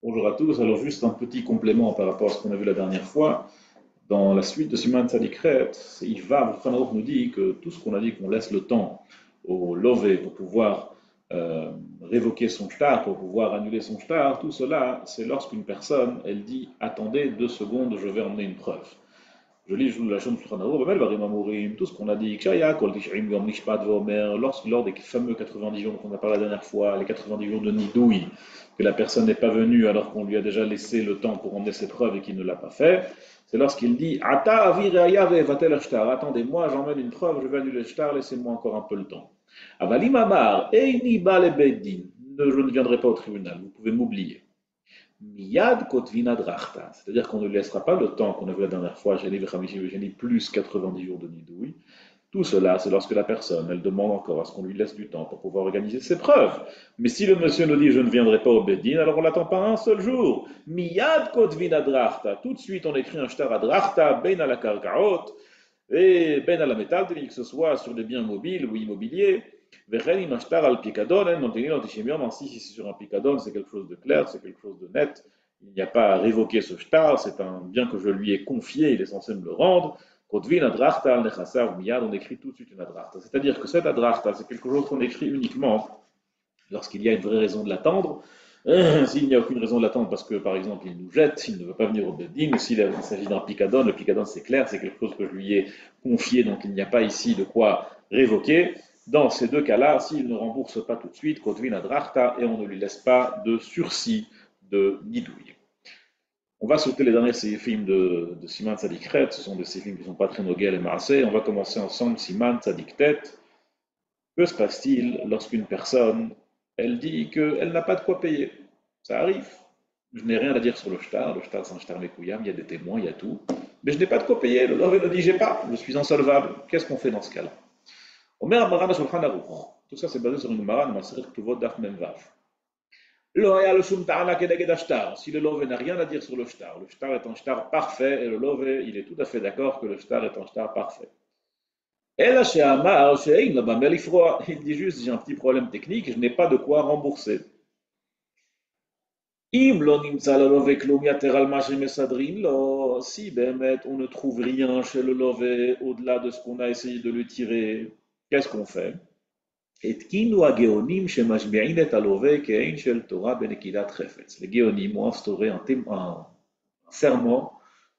Bonjour à tous. Alors, juste un petit complément par rapport à ce qu'on a vu la dernière fois. Dans la suite de Siman Sadikret, Yvav Khanroch nous dit que tout ce qu'on a dit qu'on laisse le temps au lové pour pouvoir révoquer son shtar, pour pouvoir annuler son shtar, tout cela, c'est lorsqu'une personne, elle dit attendez 2 secondes, je vais emmener une preuve. Je lis la Shon Shulchan Aruch, Bamel Barim Amurim, tout ce qu'on a dit, Kshaya, Kol Tish'im Yom Nishpat Veomer, lors des fameux 90 jours dont on a parlé la dernière fois, les 90 jours de Nidouille, que la personne n'est pas venue alors qu'on lui a déjà laissé le temps pour emmener ses preuves et qu'il ne l'a pas fait, c'est lorsqu'il dit Ata avireya ve'vatel ashtar, attendez-moi, j'emmène une preuve, je vais annuler le shtar, laissez-moi encore un peu le temps. Avalim Amar, Eini ba le beddin, je ne viendrai pas au tribunal, vous pouvez m'oublier. Miyad kotvina drachta, c'est-à-dire qu'on ne laissera pas le temps qu'on a vu la dernière fois, j'ai dit plus 90 jours de nidouille. Tout cela, c'est lorsque la personne, elle demande encore à ce qu'on lui laisse du temps pour pouvoir organiser ses preuves. Mais si le monsieur nous dit je ne viendrai pas au Bédine, alors on l'attend pas un seul jour. Miyad kotvina drachta, tout de suite on écrit un shtar à drachta, ben à la karkaot, et ben à la métal, que ce soit sur des biens mobiles ou immobiliers. Vechelim ashtar al pikadon, ainsi si c'est sur un pikadon, c'est quelque chose de clair, c'est quelque chose de net. Il n'y a pas à révoquer ce shtar, c'est un bien que je lui ai confié, il est censé me le rendre. Kotvin adrachta al nechasa ou miyad, on écrit tout de suite une adrachta. C'est-à-dire que cette adrachta, c'est quelque chose qu'on écrit uniquement lorsqu'il y a une vraie raison de l'attendre. S'il n'y a aucune raison de l'attendre parce que, par exemple, il nous jette, s'il ne veut pas venir au bedding, ou s'il s'agit d'un picadon, le picadon c'est clair, c'est quelque chose que je lui ai confié, donc il n'y a pas ici de quoi révoquer. Dans ces deux cas-là, s'il ne rembourse pas tout de suite, kotvin adrachta, et on ne lui laisse pas de sursis de nidouille. On va sauter les derniers films de Siman Tzadikret, ce sont des films qui ne sont pas très nogel et maasé. On va commencer ensemble Siman Tzadiktet. Que se passe-t-il lorsqu'une personne, elle dit qu'elle n'a pas de quoi payer? Ça arrive. Je n'ai rien à dire sur le shtar c'est un shtar mekouyam, il y a des témoins, il y a tout. Mais je n'ai pas de quoi payer, le love ne dit j'ai pas, je suis insolvable. Qu'est-ce qu'on fait dans ce cas-là? Omer Maran Shulchan Aruch. Tout ça c'est basé sur une Maran, Maseret Ktuvot Daf Memvav. Si le love n'a rien à dire sur le shtar est un shtar parfait et le love il est tout à fait d'accord que le shtar est un shtar parfait. Il dit juste j'ai un petit problème technique, je n'ai pas de quoi rembourser. Si on ne trouve rien chez le lové au-delà de ce qu'on a essayé de lui tirer, qu'est-ce qu'on fait? Les Géonim ont instauré un serment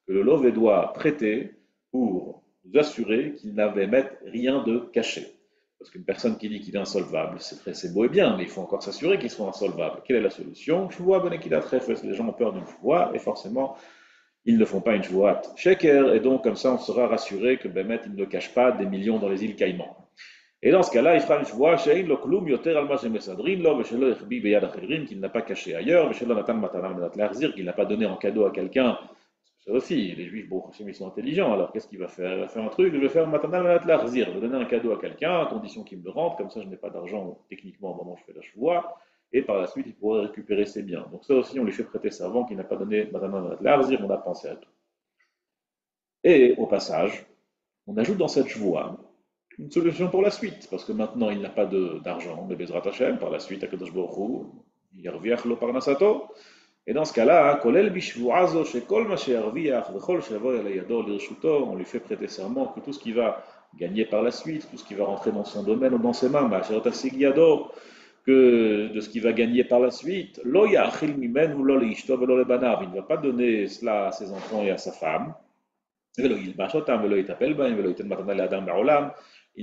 que le lové doit prêter pour nous assurer qu'il n'avait rien de caché. Parce qu'une personne qui dit qu'il est insolvable, c'est beau et bien, mais il faut encore s'assurer qu'il soit insolvable. Quelle est la solution? Les gens ont peur d'une chevoie et forcément, ils ne font pas une chevoie sheker, et donc comme ça, on sera rassuré que Bémet, il ne cache pas des millions dans les îles Caïmans. Et dans ce cas-là, il fera une chevoie, qu'il n'a pas caché ailleurs, qu'il n'a pas donné en cadeau à quelqu'un. Ça aussi, les juifs, bon, ils sont intelligents, alors qu'est-ce qu'il va faire? Il va faire un truc, je vais faire matanal manat larzir, je vais donner un cadeau à quelqu'un, à condition qu'il me le rende, comme ça je n'ai pas d'argent techniquement au moment où je fais la chevoie, et par la suite il pourrait récupérer ses biens. Donc ça aussi, on lui fait prêter servant qui n'a pas donné matanal manat larzir, on a pensé à tout. Et au passage, on ajoute dans cette chevoie une solution pour la suite, parce que maintenant il n'a pas d'argent, mais Bezrat Hashem, par la suite, Akadosh Baruch Hu, Yarviach lo parnasato, et dans ce cas-là, on lui fait prêter serment que tout ce qui va gagner par la suite, tout ce qui va rentrer dans son domaine ou dans ses mains, que de ce qu'il va gagner par la suite, il ne va pas donner cela à ses enfants et à sa femme. Il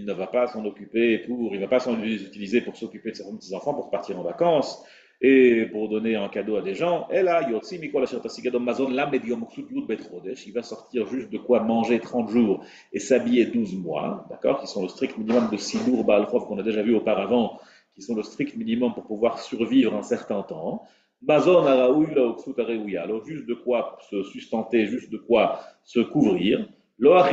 ne va pas s'en occuper il ne va pas s'en utiliser pour s'occuper de ses enfants pour partir en vacances et pour donner un cadeau à des gens. Et là, il va sortir juste de quoi manger 30 jours et s'habiller 12 mois, d'accord, qui sont le strict minimum de Sidour Baal Chov qu'on a déjà vu auparavant, qui sont le strict minimum pour pouvoir survivre un certain temps. Mazon alors juste de quoi se sustenter, juste de quoi se couvrir. Pas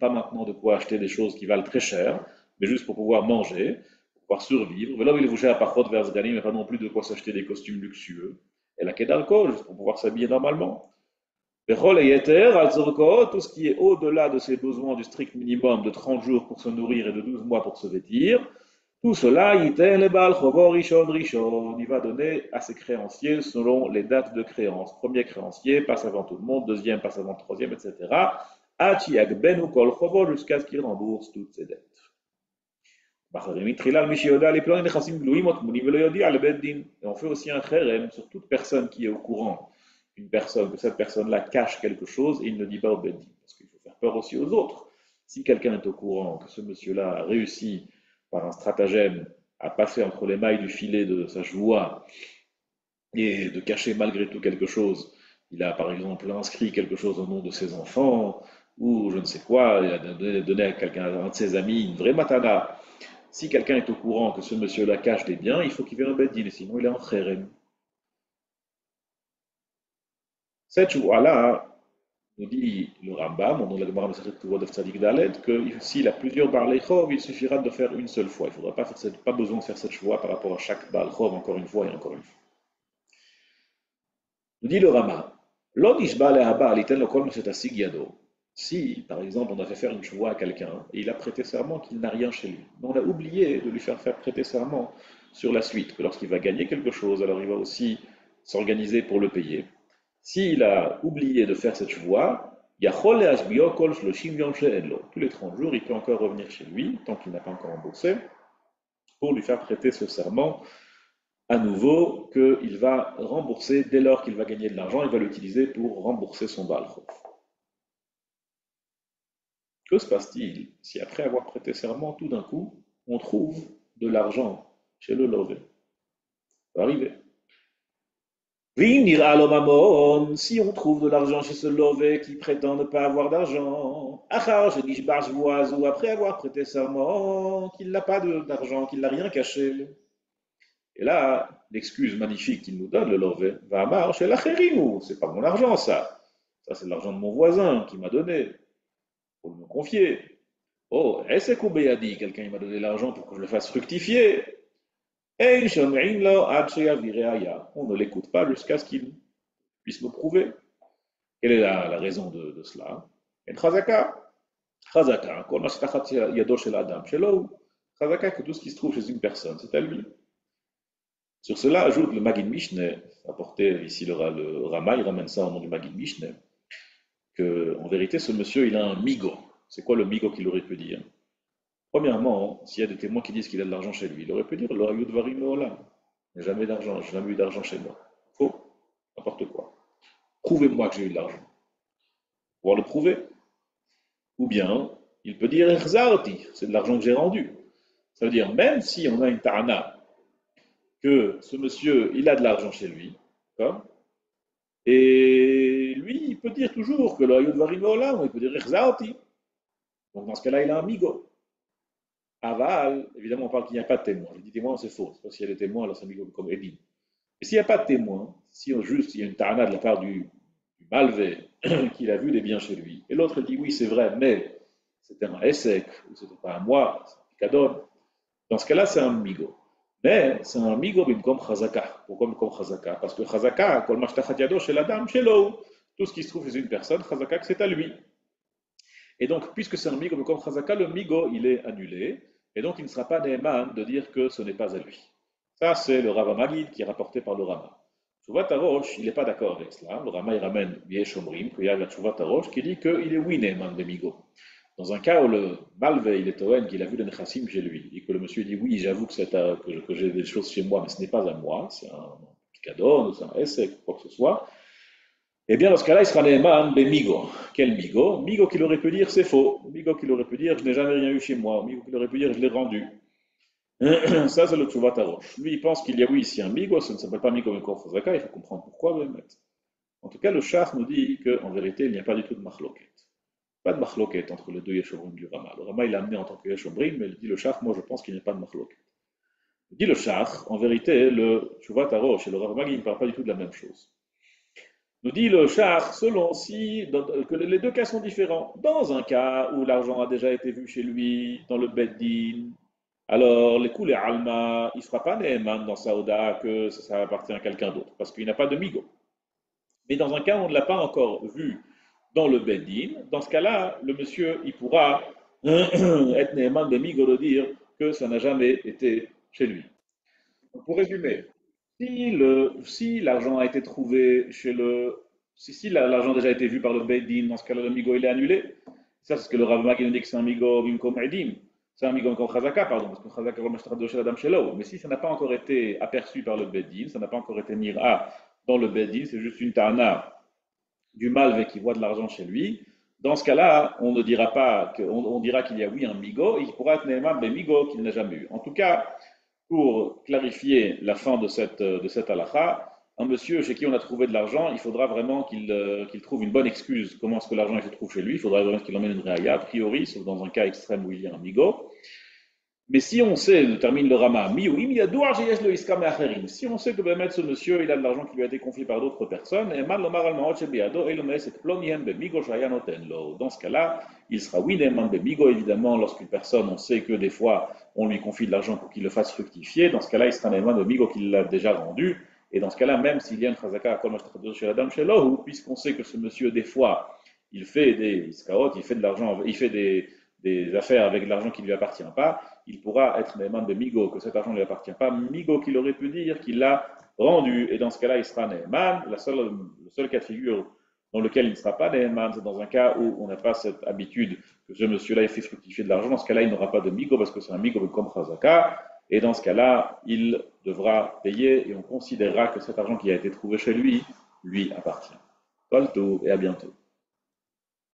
maintenant de quoi acheter des choses qui valent très cher, mais juste pour pouvoir manger, pour pouvoir survivre. Mais pas non plus de quoi s'acheter des costumes luxueux. Et la quai d'alcool, juste pour pouvoir s'habiller normalement. Tout ce qui est au-delà de ses besoins du strict minimum de 30 jours pour se nourrir et de 12 mois pour se vêtir, Tout cela, il va donner à ses créanciers selon les dates de créance. Premier créancier passe avant tout le monde, deuxième passe avant le troisième, etc. Jusqu'à ce qu'il rembourse toutes ses dettes. Et on fait aussi un kherem sur toute personne qui est au courant, une personne, que cette personne-là cache quelque chose et il ne dit pas au beddin, parce qu'il faut faire peur aussi aux autres. Si quelqu'un est au courant que ce monsieur-là a réussi par un stratagème à passer entre les mailles du filet de sa joie et de cacher malgré tout quelque chose, il a par exemple inscrit quelque chose au nom de ses enfants, ou je ne sais quoi, il a donné à quelqu'un, à un de ses amis, une vraie matana. Si quelqu'un est au courant que ce monsieur-là cache des biens, il faut qu'il vienne au Beddin, sinon il est en kherem. Cette joie-là, nous dit le Rambam, au nom de la Gemara Masechet Ketubot Daf Tzadik Dalet, que s'il a plusieurs Baal Chov, il suffira de faire une seule fois. Il ne faudra pas besoin de faire cette joie par rapport à chaque Baal Chov, encore une fois et encore une fois. Nous dit le Rambam, si, par exemple, on a fait faire une choix à quelqu'un et il a prêté serment qu'il n'a rien chez lui, mais on a oublié de lui faire prêter serment sur la suite, que lorsqu'il va gagner quelque chose, alors il va aussi s'organiser pour le payer. S'il a oublié de faire cette choix, tous les 30 jours, il peut encore revenir chez lui, tant qu'il n'a pas encore remboursé, pour lui faire prêter ce serment à nouveau qu'il va rembourser dès lors qu'il va gagner de l'argent, il va l'utiliser pour rembourser son Baal Chov. Que se passe-t-il si après avoir prêté serment, tout d'un coup, on trouve de l'argent chez le lové? Ça va arriver. Si on trouve de l'argent chez ce lové qui prétend ne pas avoir d'argent, ou après avoir prêté serment qu'il n'a pas d'argent, qu'il n'a rien caché. Et là, l'excuse magnifique qu'il nous donne, le lové, va marcher la chérimou, c'est pas mon argent ça. Ça c'est l'argent de mon voisin qui m'a donné pour me confier. Oh, quelqu'un m'a donné l'argent pour que je le fasse fructifier. On ne l'écoute pas jusqu'à ce qu'il puisse me prouver. Quelle est la raison de cela? Chazaka, que tout ce qui se trouve chez une personne, c'est à lui. Sur cela, ajoute le Magid Mishneh, apporté ici le Rama, il ramène ça au nom du Magid Mishneh, que en vérité, ce monsieur, il a un migo. C'est quoi le migo qu'il aurait pu dire? Premièrement, s'il y a des témoins qui disent qu'il a de l'argent chez lui, il aurait pu dire il n'y a jamais d'argent, j'ai jamais eu d'argent chez moi. Faux, n'importe quoi. Prouvez-moi que j'ai eu de l'argent. Pouvoir le prouver. Ou bien, il peut dire c'est de l'argent que j'ai rendu. Ça veut dire, même si on a une ta'ana, que ce monsieur, il a de l'argent chez lui, d'accord, et lui, il peut dire toujours que il peut dire donc dans ce cas-là, il a un migo. Aval, évidemment, on parle qu'il n'y a pas de témoin. Je dis témoin, c'est faux. Parce s'il y a des témoins, alors c'est un migo comme Edine. Et s'il n'y a pas de témoin, si juste il y a une ta'ana de la part du malvé qu'il a vu des biens chez lui, et l'autre dit oui, c'est vrai, mais c'était un essek, ou c'était pas un moi, c'est un picadon, dans ce cas-là, c'est un migo. Mais c'est un migo comme chazaka. Pourquoi comme chazaka? Parce que chazaka, kol mashtachat yado chez la dame, chez l'eau, tout ce qui se trouve chez une personne, chazaka, c'est à lui. Et donc, puisque c'est un migo comme chazaka, le migo, il est annulé, et donc il ne sera pas néman de dire que ce n'est pas à lui. Ça, c'est le Rava Magid qui est rapporté par le Rama. Tshuvat Arosh, il n'est pas d'accord avec cela. Le Rama, il ramène Yesh Omrim, qu'il y a la Tshuvat Arosh, qui dit qu'il est oui néman de migo. Dans un cas où le malvé, il est Toen, qu'il a vu le Nechassim chez lui, et que le monsieur dit oui, j'avoue que, que j'ai des choses chez moi, mais ce n'est pas à moi, c'est un picadon, c'est un essai, quoi que ce soit, eh bien dans ce cas-là, il sera Neman de Migo. Quel Migo? Migo qu'il aurait pu dire c'est faux. Migo qu'il aurait pu dire je n'ai jamais rien eu chez moi. Migo qu'il aurait pu dire je l'ai rendu. Ça, c'est le Tchouvat Arosh. Lui, il pense qu'il y a oui ici un Migo, ça ne s'appelle pas Migo mais Korfazaka, il faut comprendre pourquoi. En tout cas, le Shach nous dit qu'en vérité, il n'y a pas du tout de machloket. Pas de machloket entre les deux Yeshomrim du Rama. Le Rama, il l'a amené en tant que Yeshomrim, mais il dit le Shach, moi je pense qu'il n'y a pas de machloket. Il dit le Shach, en vérité, le Tchouvat Arosh et le Rama, il ne parlent pas du tout de la même chose. Nous dit le Shach, selon si, que les deux cas sont différents. Dans un cas où l'argent a déjà été vu chez lui, dans le Beddin, alors les coups, les Alma, il ne fera pas Neheman dans Saouda que ça appartient à quelqu'un d'autre, parce qu'il n'a pas de migo. Mais dans un cas où on ne l'a pas encore vu dans le Beddin, dans ce cas-là, le monsieur, il pourra être Neheman de migo de dire que ça n'a jamais été chez lui. Donc, pour résumer, si l'argent a été trouvé chez le. Si l'argent a déjà été vu par le Beddin, dans ce cas-là, le migo il est annulé. Ça, c'est ce que le Rav Maki nous dit que c'est un migo bimkom edim. C'est un migo bimkom chazaka, pardon, parce que chazaka kol mashtrat doshel adam shelo. Mais si ça n'a pas encore été aperçu par le Beddin, ça n'a pas encore été mira dans le Beddin, c'est juste une ta'ana du malve qui voit de l'argent chez lui. Dans ce cas-là, on ne dira pas on dira qu'il y a oui un migo, et il pourra être néma ben migo qu'il n'a jamais eu. En tout cas, pour clarifier la fin de cette halakha, un monsieur chez qui on a trouvé de l'argent, il faudra vraiment qu'il trouve une bonne excuse. Comment est-ce que l'argent se trouve chez lui? Il faudra vraiment qu'il emmène une réaya, a priori, sauf dans un cas extrême où il y a un migo. Mais si on sait, termine le Rama, si on sait que ce monsieur, il a de l'argent qui lui a été confié par d'autres personnes, dans ce cas-là, il sera wineman bemigo, évidemment, lorsqu'une personne, on sait que des fois, on lui confie de l'argent pour qu'il le fasse fructifier, dans ce cas-là, il sera neman bemigo qu'il l'a déjà rendu, et dans ce cas-là, même s'il y a une chazaka, puisqu'on sait que ce monsieur, des fois, il fait des iskaot, il fait de l'argent, il fait des affaires avec de l'argent qui ne lui appartient pas, il pourra être Neyman de Migo, que cet argent ne lui appartient pas, Migo qu'il aurait pu dire qu'il l'a rendu, et dans ce cas-là, il sera Neyman. Le seul cas de figure dans lequel il ne sera pas Neyman, c'est dans un cas où on n'a pas cette habitude que ce monsieur-là ait fait fructifier de l'argent. Dans ce cas-là, il n'aura pas de Migo parce que c'est un Migo comme Chazaka, et dans ce cas-là, il devra payer, et on considérera que cet argent qui a été trouvé chez lui, lui appartient. Tolto, et à bientôt.